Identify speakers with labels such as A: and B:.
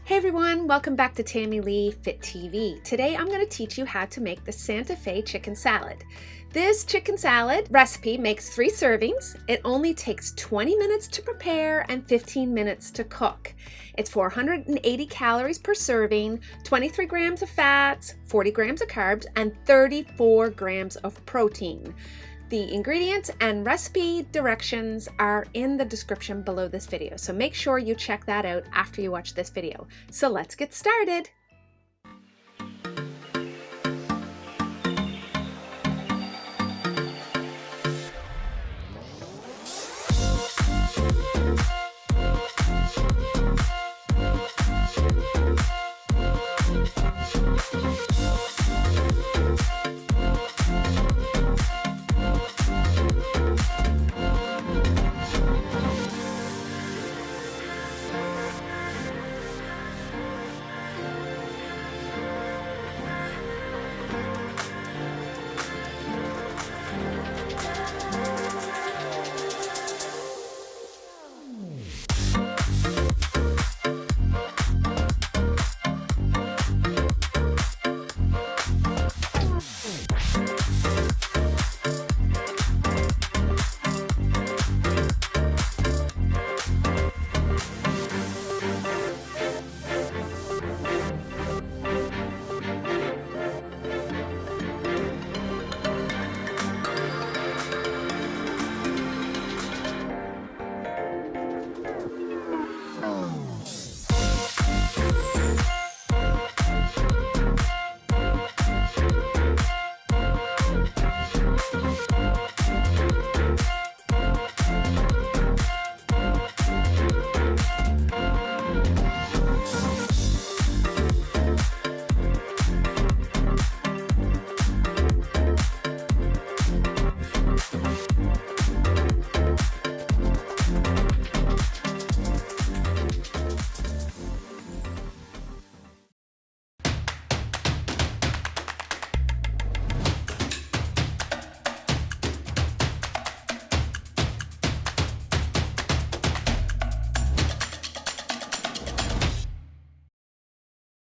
A: Hey everyone, welcome back to Tammy Lee Fit TV. Today I'm going to teach you how to make the Santa Fe chicken salad. This chicken salad recipe makes 3 servings. It only takes 20 minutes to prepare and 15 minutes to cook. It's 480 calories per serving, 23 grams of fats, 40 grams of carbs, and 34 grams of protein. The ingredients and recipe directions are in the description below this video, so make sure you check that out after you watch this video. So let's get started.